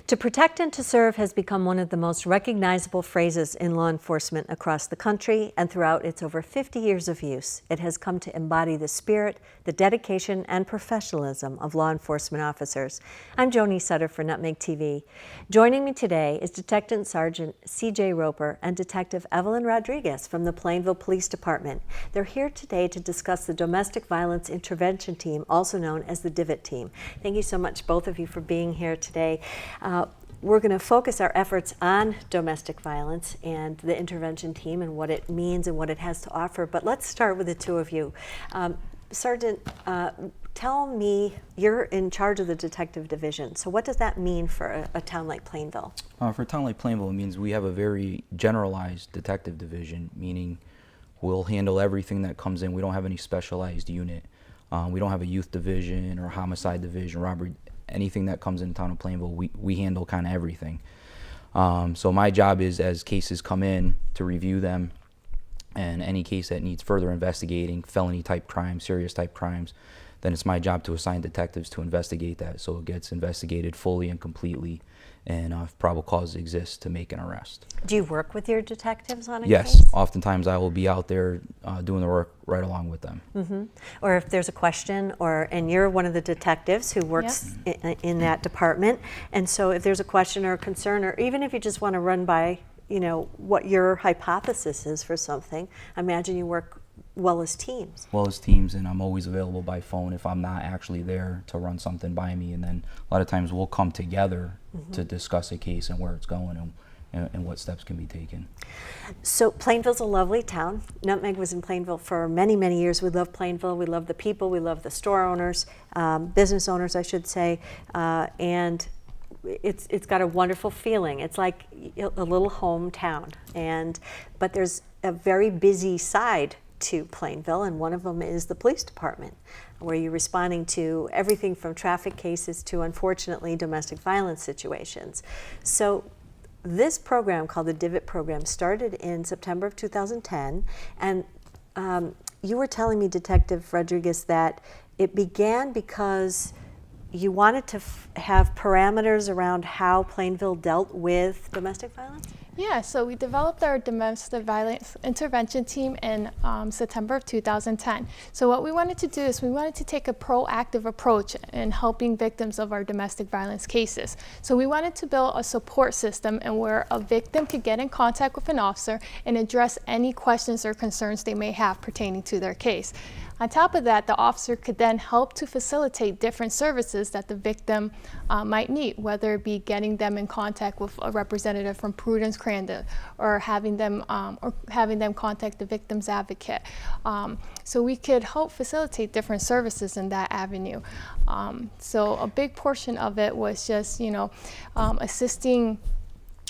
To protect and to serve has become one of the most recognizable phrases in law enforcement across the country, and throughout its over 50 years of use, it has come to embody the spirit, the dedication, and professionalism of law enforcement officers. I'm Joni Sutter for Nutmeg TV. Joining me today is Detective Sergeant C.J. Roper and Detective Evelyn Rodriguez from the Plainville Police Department. They're here today to discuss the Domestic Violence Intervention Team, also known as the DIVET team. Thank you so much, both of you, for being here today. We're going to focus our efforts on domestic violence and the intervention team and what it means and what it has to offer. But let's start with the two of you. Sergeant, tell me, you're in charge of the detective division. So what does that mean for a town like Plainville? For a town like Plainville, it means we have a very generalized detective division, meaning we'll handle everything that comes in. We don't have any specialized unit. We don't have a youth division or homicide division, robbery. Anything that comes in the town of Plainville, we handle kind of everything. So my job is, as cases come in, to review them, and any case that needs further investigating, felony type crimes, serious type crimes, then it's my job to assign detectives to investigate that, so it gets investigated fully and completely, and if probable cause exists, to make an arrest. Do you work with your detectives on a case? Yes, oftentimes I will be out there doing the work right along with them. Mm-hmm. Or if there's a question, and you're one of the detectives who works in that department, and so if there's a question or a concern, or even if you just want to run by, you know, what your hypothesis is for something, I imagine you work well as teams. Well as teams, and I'm always available by phone if I'm not actually there to run something by me, and then a lot of times we'll come together to discuss a case and where it's going and what steps can be taken. So Plainville's a lovely town. Nutmeg was in Plainville for many, many years. We love Plainville. We love the people. We love the store owners, business owners, I should say, and it's got a wonderful feeling. It's like a little hometown, but there's a very busy side to Plainville, and one of them is the police department, where you're responding to everything from traffic cases to, unfortunately, domestic violence situations. So this program, called the DIVET program, started in September of 2010, and you were telling me, Detective Rodriguez, that it began because you wanted to have parameters around how Plainville dealt with domestic violence? Yeah, so we developed our domestic violence intervention team in September of 2010. So what we wanted to do is we wanted to take a proactive approach in helping victims of our domestic violence cases. So we wanted to build a support system and where a victim could get in contact with an officer and address any questions or concerns they may have pertaining to their case. On top of that, the officer could then help to facilitate different services that the victim might need, whether it be getting them in contact with a representative from Prudence Crandon, or having them contact the victim's advocate. So we could help facilitate different services in that avenue. So a big portion of it was just, assisting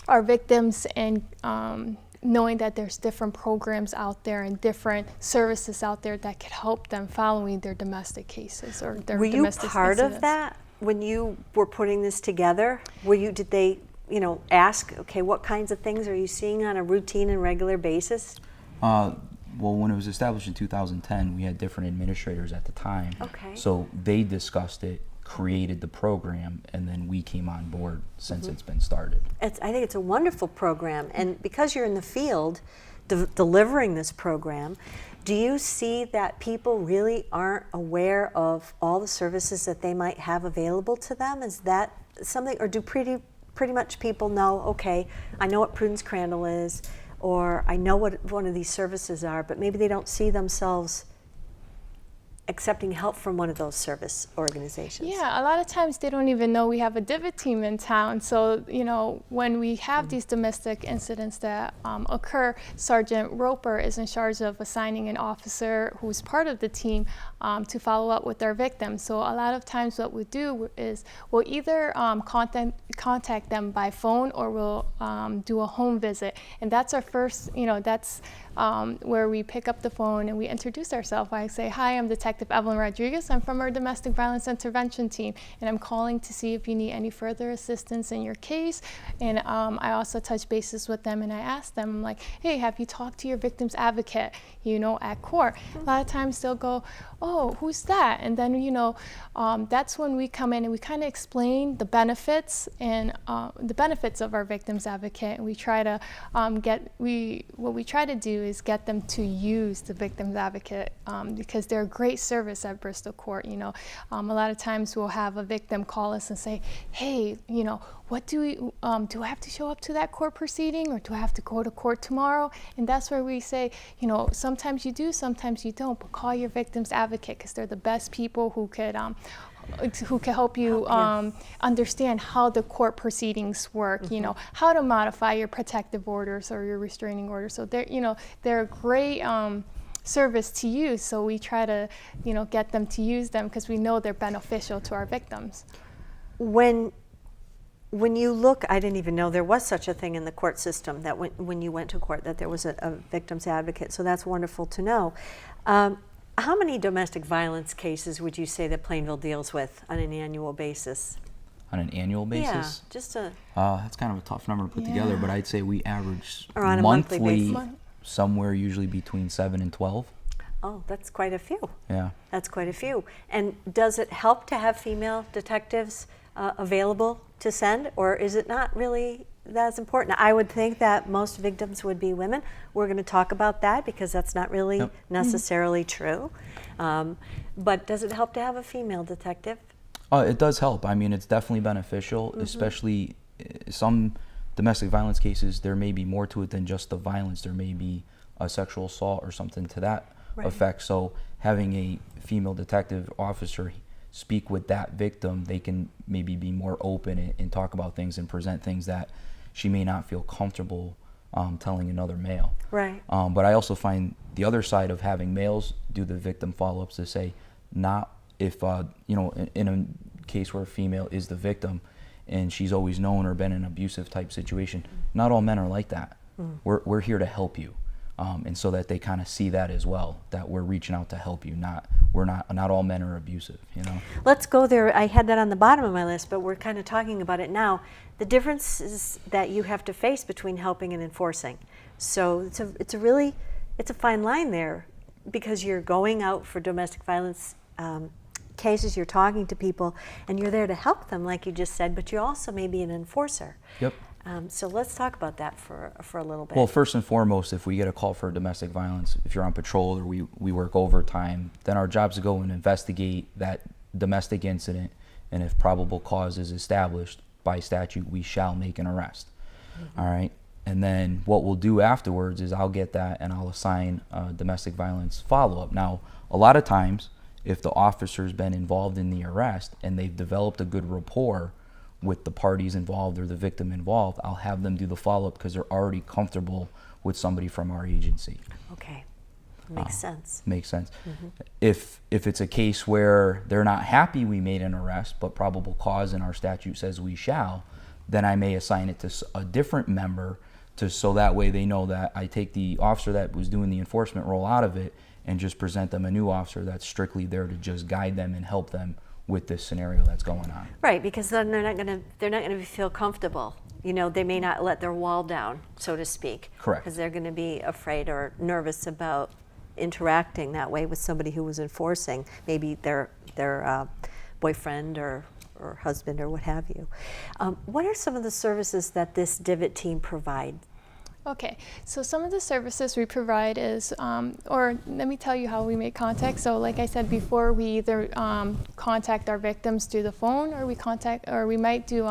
our victims and knowing that there's different programs out there and different services out there that could help them following their domestic cases or their domestic incidents. Were you part of that when you were putting this together? Did they, ask, okay, what kinds of things are you seeing on a routine and regular basis? Well, when it was established in 2010, we had different administrators at the time. Okay. So they discussed it, created the program, and then we came on board since it's been started. I think it's a wonderful program, and because you're in the field delivering this program, do you see that people really aren't aware of all the services that they might have available to them? Is that something, or do pretty much people know, okay, I know what Prudence Crandall is, or I know what one of these services are, but maybe they don't see themselves accepting help from one of those service organizations? Yeah, a lot of times they don't even know we have a DIVET team in town. So, when we have these domestic incidents that occur, Sergeant Roper is in charge of assigning an officer who's part of the team to follow up with our victims. So a lot of times what we do is we'll either contact them by phone, or we'll do a home visit. And that's our first, that's where we pick up the phone and we introduce ourselves. I say, hi, I'm Detective Detective Evelyn Rodriguez. I'm from our Domestic Violence Intervention team, and I'm calling to see if you need any further assistance in your case. And I also touch bases with them, and I ask them, I'm like, hey, have you talked to your victim's advocate, you know, at court? A lot of times they'll go, oh, who's that? And then, you know, that's when we come in and we kind of explain the benefits and the benefits of our victim's advocate. And we try to what we try to do is get them to use the victim's advocate because they're a great service at Bristol Court. You know, a lot of times we'll have a victim call us and say, hey, you know, what do I have to show up to that court proceeding, or do I have to go to court tomorrow? And that's where we say, you know, sometimes you do, sometimes you don't, but call your victim's advocate because they're the best people who could help you understand how the court proceedings work, you know, how to modify your protective orders or your restraining orders. So they're a great service to use. So we try to, you know, get them to use them because we know they're beneficial to our victims. When you look, I didn't even know there was such a thing in the court system, that when you went to court that there was a victim's advocate, so that's wonderful to know. How many domestic violence cases would you say that Plainville deals with on an annual basis? On an annual basis? Yeah, just that's kind of a tough number to put together, but I'd say we average or on a monthly basis. Somewhere usually between 7 and 12. Oh, that's quite a few. Yeah. That's quite a few. And does it help to have female detectives available to send, or is it not really that's important? I would think that most victims would be women. We're going to talk about that because that's not really necessarily true. But does it help to have a female detective? It does help. I mean, it's definitely beneficial, especially some domestic violence cases. There may be more to it than just the violence. There may be a sexual assault or something to that effect. So having a female detective officer speak with that victim, they can maybe be more open and talk about things and present things that she may not feel comfortable telling another male. Right. But I also find the other side of having males do the victim follow-ups to say, not if, you know, in a case where a female is the victim and she's always known or been in an abusive type situation, not all men are like that. We're here to help you. And so that they kind of see that as well, that we're reaching out to help you. Not all men are abusive, you know. Let's go there. I had that on the bottom of my list, but we're kind of talking about it now. The differences that you have to face between helping and enforcing. So it's a fine line there, because you're going out for domestic violence cases, you're talking to people, and you're there to help them, like you just said, but you also may be an enforcer. Yep. So let's talk about that for a little bit. Well, first and foremost, if we get a call for domestic violence, if you're on patrol or we work overtime, then our job is to go and investigate that domestic incident, and if probable cause is established by statute, we shall make an arrest. All right? And then what we'll do afterwards is I'll get that and I'll assign a domestic violence follow-up. Now, a lot of times, if the officer's been involved in the arrest and they've developed a good rapport with the parties involved or the victim involved, I'll have them do the follow-up because they're already comfortable with somebody from our agency. Okay, makes sense. Makes sense. If it's a case where they're not happy we made an arrest, but probable cause in our statute says we shall, then I may assign it to a different member, so that way they know that I take the officer that was doing the enforcement role out of it and just present them a new officer that's strictly there to just guide them and help them with this scenario that's going on. Right, because then they're not going to feel comfortable. You know, they may not let their wall down, so to speak. Correct. Because they're going to be afraid or nervous about interacting that way with somebody who was enforcing, maybe their boyfriend or husband or what have you. What are some of the services that this DIVET team provides? Okay, so some of the services we provide is, or let me tell you how we make contact. So like I said before, we either contact our victims through the phone, or we might do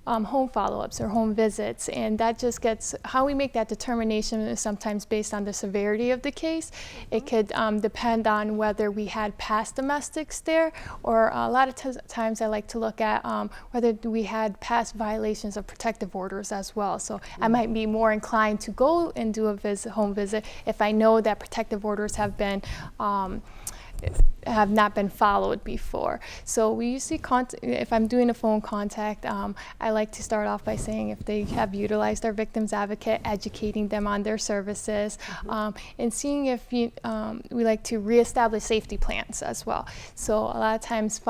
home follow-ups or home visits, and that just gets, how we make that determination is sometimes based on the severity of the case. It could depend on whether we had past domestics there, or a lot of times I like to look at whether we had past violations of protective orders as well. So I might be more inclined to go and do a home visit if I know that protective orders have been have not been followed before. So we usually, if I'm doing a phone contact, I like to start off by saying if they have utilized our victims advocate, educating them on their services, and seeing if we like to reestablish safety plans as well. So a lot of times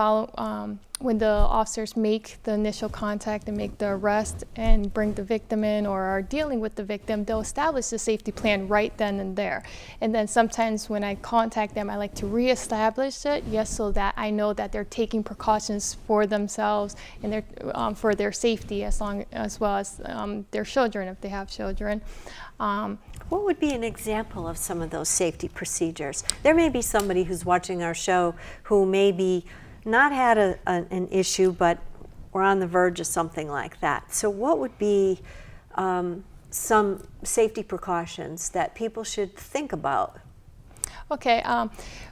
when the officers make the initial contact and make the arrest and bring the victim in or are dealing with the victim, they'll establish the safety plan right then and there. And then sometimes when I contact them, I like to reestablish it, so that I know that they're taking precautions for themselves and for their safety, as well as their children, if they have children. What would be an example of some of those safety procedures? There may be somebody who's watching our show who maybe not had an issue, but we're on the verge of something like that. So what would be some safety precautions that people should think about? Okay,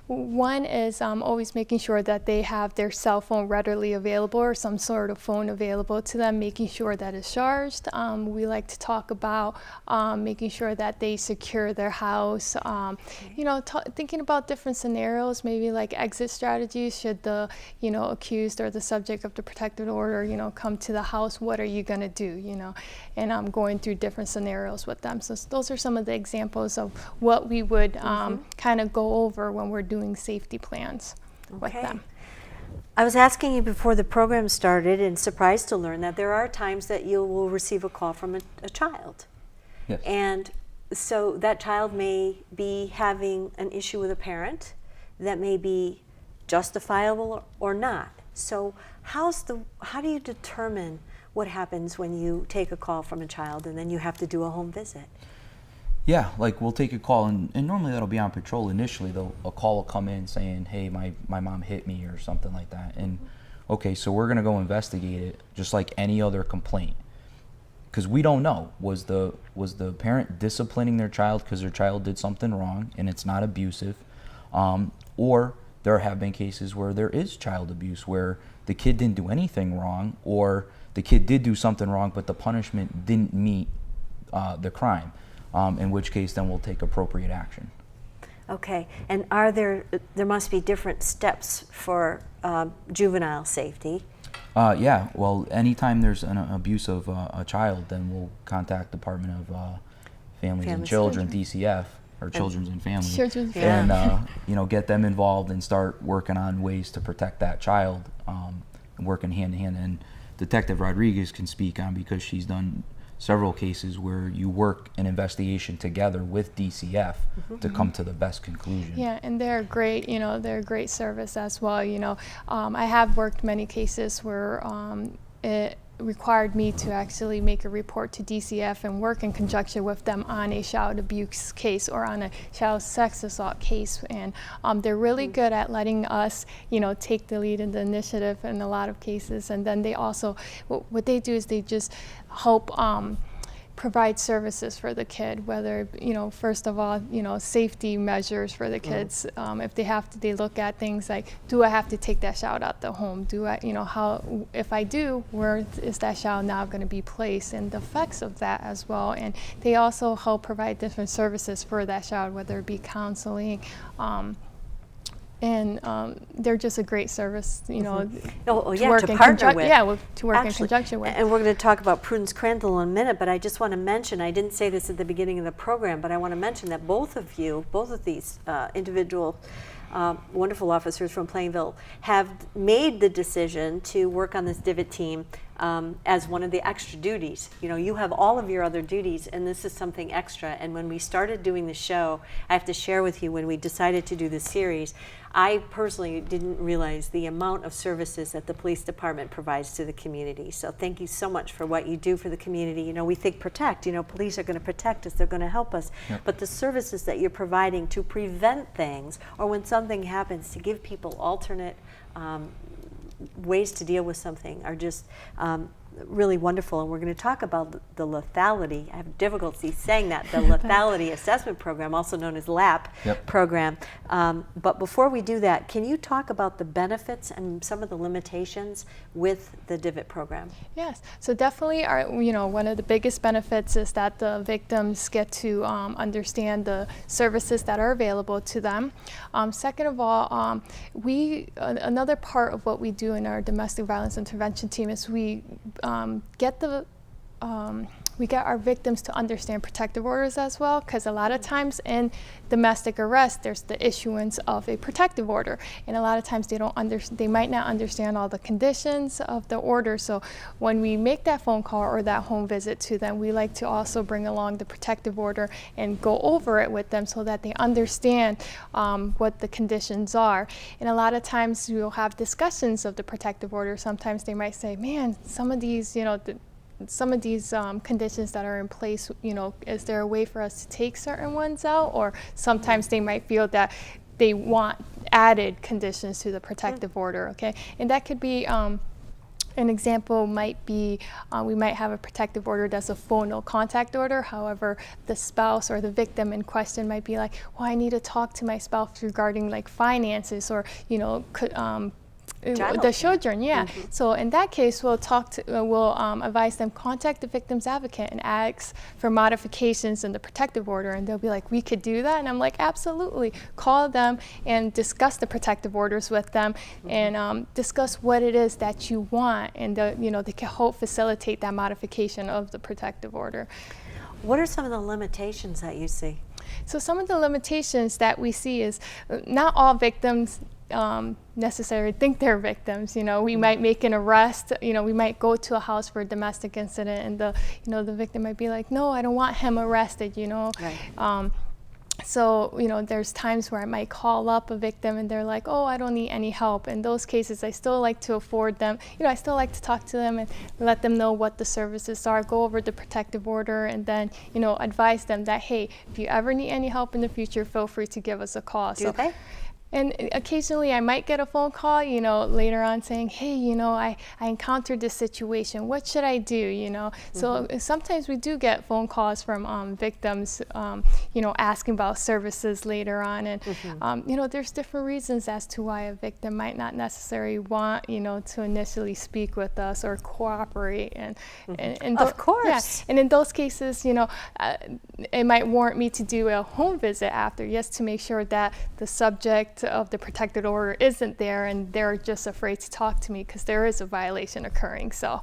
one is always making sure that they have their cell phone readily available or some sort of phone available to them, making sure that it's charged. We like to talk about making sure that they secure their house. Thinking about different scenarios, maybe like exit strategies. Should the accused or the subject of the protective order come to the house, what are you going to do? And I'm going through different scenarios with them. So those are some of the examples of what we would kind of go over when we're doing safety plans with them. I was asking you before the program started, and surprised to learn that there are times that you will receive a call from a child. Yes. And so that child may be having an issue with a parent that may be justifiable or not. So how do you determine what happens when you take a call from a child and then you have to do a home visit? Yeah, like we'll take a call, and normally that'll be on patrol initially. A call will come in saying, hey, my mom hit me or something like that. And okay, so we're gonna go investigate it just like any other complaint. Because we don't know, was the parent disciplining their child because their child did something wrong and it's not abusive, or there have been cases where there is child abuse where the kid didn't do anything wrong, or the kid did do something wrong but the punishment didn't meet the crime. In which case then we'll take appropriate action. Okay, and there must be different steps for juvenile safety. Yeah, well, anytime there's an abuse of a child, then we'll contact Department of Families and Children, DCF, or Children's and Families, and get them involved and start working on ways to protect that child, and working hand in hand. And Detective Rodriguez can speak on, because she's done several cases where you work an investigation together with DCF to come to the best conclusion. Yeah, and they're great, they're a great service as well. I have worked many cases where it required me to actually make a report to DCF and work in conjunction with them on a child abuse case or on a child sex assault case. And they're really good at letting us, take the lead in the initiative in a lot of cases. And then they also, what they do is they just help provide services for the kid, whether, first of all, safety measures for the kids. If they look at things like, do I have to take that child out the home? Do I, if I do, where is that child now going to be placed, and the effects of that as well. And they also help provide different services for that child, whether it be counseling, and they're just a great service, to partner with. To work in conjunction with. And we're going to talk about Prudence Crandall in a minute, but I just want to mention, I didn't say this at the beginning of the program, but I want to mention that both of these individual wonderful officers from Plainville have made the decision to work on this DIVET team as one of the extra duties. You have all of your other duties, and this is something extra. And when we started doing the show, I have to share with you, when we decided to do this series, I personally didn't realize the amount of services that the police department provides to the community. So thank you so much for what you do for the community. We think protect, police are going to protect us, they're going to help us. Yep. But the services that you're providing to prevent things, or when something happens, to give people alternate ways to deal with something, are just really wonderful, and we're going to talk about the lethality. I have difficulty saying that, the lethality assessment program, also known as LAP program. But before we do that, can you talk about the benefits and some of the limitations with the DIVET program? Yes, so definitely, one of the biggest benefits is that the victims get to understand the services that are available to them. Second of all, another part of what we do in our domestic violence intervention team is we get our victims to understand protective orders as well, because a lot of times in domestic arrest there's the issuance of a protective order, and a lot of times they might not understand all the conditions of the order. So when we make that phone call or that home visit to them, we like to also bring along the protective order and go over it with them so that they understand what the conditions are. And a lot of times we'll have discussions of the protective order. Sometimes they might say, man, some of these conditions that are in place, is there a way for us to take certain ones out? Or sometimes they might feel that they want added conditions to the protective order, okay? And that could be, an example might be, we might have a protective order that's a phone no contact order. However, the spouse or the victim in question might be like, well, I need to talk to my spouse regarding like finances, or, the children, So in that case, we'll advise them, contact the victim's advocate and ask for modifications in the protective order, and they'll be like, we could do that. And I'm like, absolutely. Call them and discuss the protective orders with them, and discuss what it is that you want, and they can help facilitate that modification of the protective order. What are some of the limitations that you see? So some of the limitations that we see is not all victims necessarily think they're victims. We might make an arrest. We might go to a house for a domestic incident, and the victim might be like, no, I don't want him arrested. Right. So, there's times where I might call up a victim and they're like, oh, I don't need any help. In those cases, I still like to afford them, I still like to talk to them and let them know what the services are, go over the protective order, and then, advise them that, hey, if you ever need any help in the future, feel free to give us a call. Do they? And occasionally I might get a phone call, later on saying, hey, I encountered this situation. What should I do, So sometimes we do get phone calls from victims, asking about services later on. And, there's different reasons as to why a victim might not necessarily want, to initially speak with us or cooperate. And of course. Yeah. And in those cases, it might warrant me to do a home visit after, just to make sure that the subject of the protected order isn't there and they're just afraid to talk to me because there is a violation occurring. So,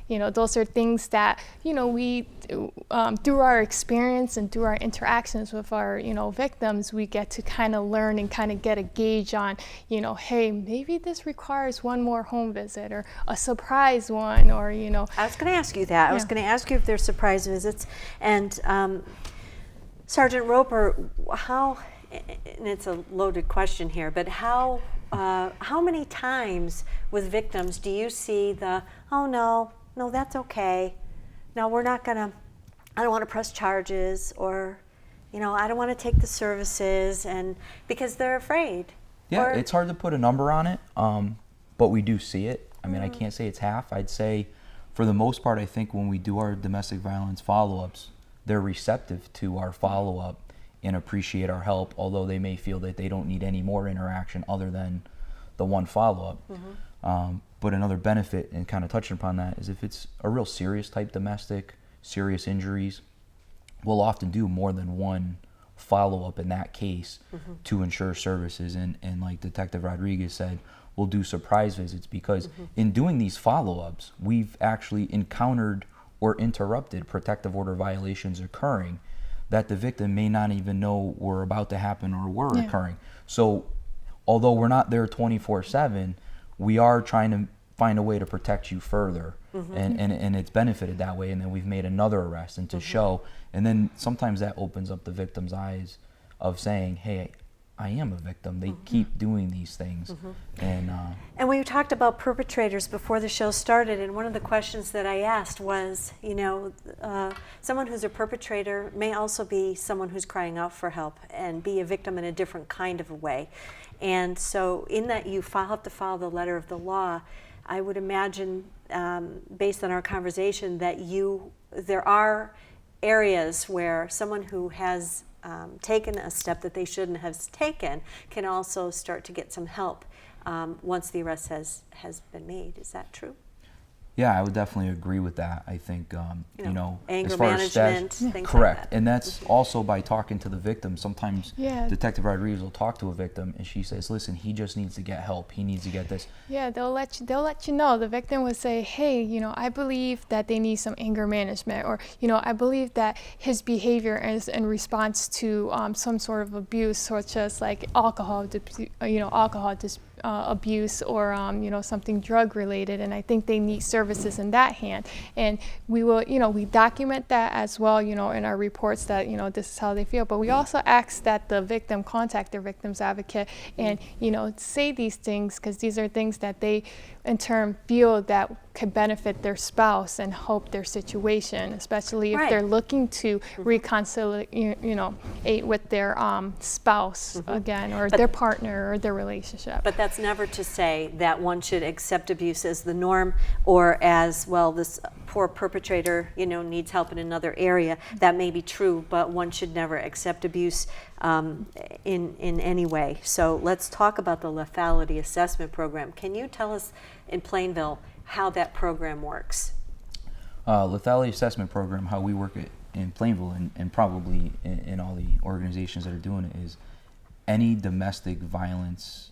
those are things that, we, through our experience and through our interactions with our, victims, we get to kind of learn and kind of get a gauge on, hey, maybe this requires one more home visit or a surprise one, or, I was going to ask you that. I was going to ask you if there's surprise visits. And Sergeant Roper, and it's a loaded question here, but how many times with victims do you see oh no, that's okay. No, we're not gonna, I don't want to press charges, or, I don't want to take the services, and because they're afraid. Yeah, it's hard to put a number on it, but we do see it. I mean, I can't say it's half. I'd say for the most part, I think when we do our domestic violence follow-ups, they're receptive to our follow-up and appreciate our help, although they may feel that they don't need any more interaction other than the one follow-up. But another benefit, and kind of touching upon that, is if it's a real serious type domestic, serious injuries, we'll often do more than one follow-up in that case to ensure services. And like Detective Rodriguez said, we'll do surprise visits because in doing these follow-ups, we've actually encountered or interrupted protective order violations occurring that the victim may not even know were about to happen or were occurring. So although we're not there 24/7, we are trying to find a way to protect you further. And it's benefited that way. And then we've made another arrest and to show, and then sometimes that opens up the victim's eyes of saying, hey, I am a victim. They keep doing these things. And we talked about perpetrators before the show started, and one of the questions that I asked was, someone who's a perpetrator may also be someone who's crying out for help and be a victim in a different kind of a way. And so in that you have to follow the letter of the law, I would imagine based on our conversation, that there are areas where someone who has taken a step that they shouldn't have taken can also start to get some help once the arrest has been made. Is that true? Yeah, I would definitely agree with that. I think, anger as far management, as things correct. like that. And that's also by talking to the victim. Sometimes Yeah. Detective Rodriguez will talk to a victim and she says, listen, he just needs to get help. He needs to get this. Yeah, they'll let you know. The victim will say, hey, I believe that they need some anger management, or, I believe that his behavior is in response to some sort of abuse, such as like abuse, or something drug related, and I think they need services in that hand. And we will, we document that as well, in our reports that this is how they feel. But we also ask that the victim contact their victim's advocate and say these things, because these are things that they in turn feel that could benefit their spouse and help their situation, especially if Right. they're looking to reconcile, with their spouse again, or their partner, or their relationship. But that's never to say that one should accept abuse as the norm, or as, well, this poor perpetrator, needs help in another area. That may be true, but one should never accept abuse in any way. So let's talk about the lethality assessment program. Can you tell us in Plainville how that program works? Lethality assessment program, how we work it in Plainville and probably in all the organizations that are doing it, is any domestic violence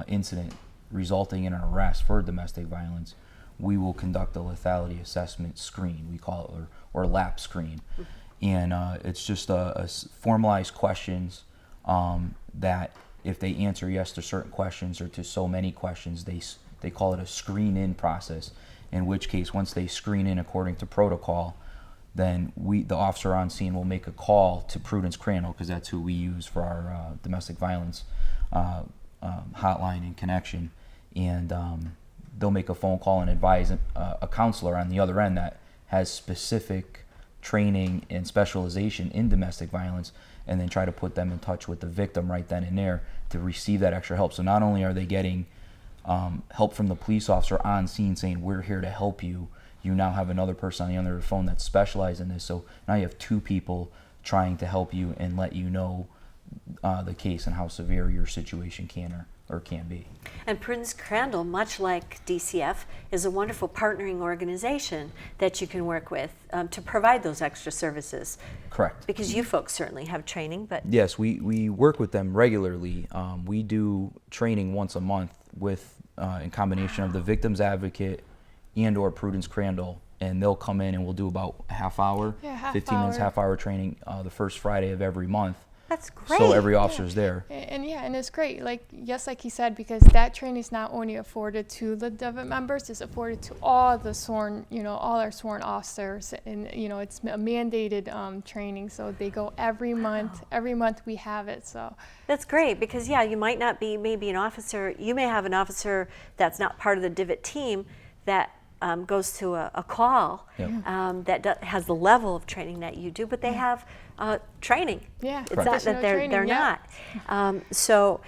incident resulting in an arrest for domestic violence, we will conduct a lethality assessment screen, we call it, or LAP screen. And it's just formalized questions that if they answer yes to certain questions or to so many questions, they call it a screen-in process, in which case once they screen in according to protocol, then the officer on scene will make a call to Prudence Crandall, because that's who we use for our domestic violence hotline and connection, and they'll make a phone call and advise a counselor on the other end that has specific training and specialization in domestic violence, and then try to put them in touch with the victim right then and there to receive that extra help. So not only are they getting help from the police officer on scene saying, we're here to help you, you now have another person on the other phone that's specialized in this. So now you have two people trying to help you and let you know the case and how severe your situation can or can be. And Prudence Crandall, much like DCF, is a wonderful partnering organization that you can work with to provide those extra services. Correct. Because you folks certainly have training, but... Yes, we work with them regularly. We do training once a month with, in combination of the victim's advocate and or Prudence Crandall, and they'll come in and we'll do about a half hour, 15 minutes, half hour training the first Friday of every month. That's great. So every officer's there. And it's great. Like he said, because that training is not only afforded to the DIVET members, it's afforded to all the sworn, all our sworn officers, and it's a mandated training. So they go every month. Every month we have it. So that's great, because you might not be maybe an officer. You may have an officer that's not part of the DIVET team that goes to a call that has the level of training that you do, but they have training. Yeah, it's not that they're not. So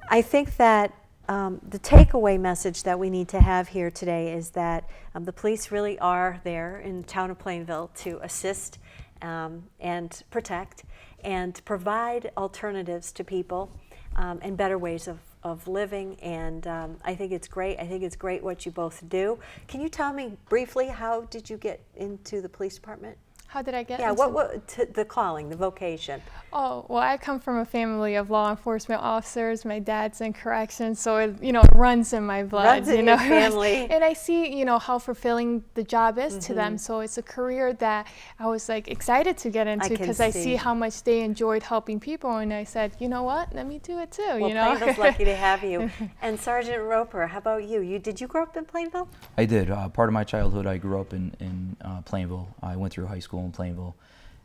I think that the takeaway message that we need to have here today is that the police really are there in the town of Plainville to assist and protect and provide alternatives to people and better ways of living, and I think it's great. I think it's great what you both do. Can you tell me briefly, how did you get into the police department? How did I get into what the calling, the vocation? Oh, well, I come from a family of law enforcement officers. My dad's in corrections, so it runs in my blood. Runs in your family. And I see, how fulfilling the job is to them. So it's a career that I was excited to get into, because I see how much they enjoyed helping people. And I said, you know what, let me do it too. Well, Plainville's lucky to have you. And Sergeant Roper, how about you? Did you grow up in Plainville? I did. Part of my childhood, I grew up in Plainville. I went through high school in Plainville,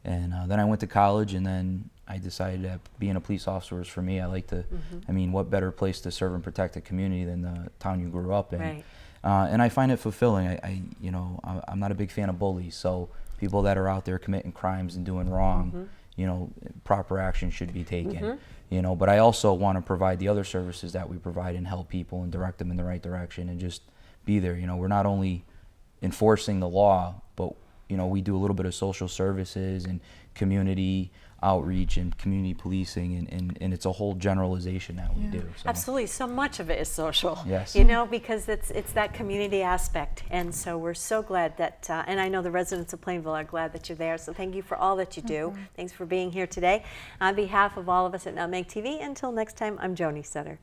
and then I went to college, and then I decided that being a police officer was for me. I like to, I mean, what better place to serve and protect the community than the town you grew up in? Right. And I find it fulfilling. I'm not a big fan of bullies, so people that are out there committing crimes and doing wrong, proper action should be taken. But I also want to provide the other services that we provide and help people and direct them in the right direction and just be there. We're not only enforcing the law, but you know, we do a little bit of social services and community outreach and community policing, and it's a whole generalization that we do. So. Absolutely, so much of it is social. Yes. You know, because it's that community aspect, and so we're so glad that, and I know the residents of Plainville are glad that you're there, so thank you for all that you do. Thanks for being here today. On behalf of all of us at Nutmeg TV, until next time, I'm Joni Sutter.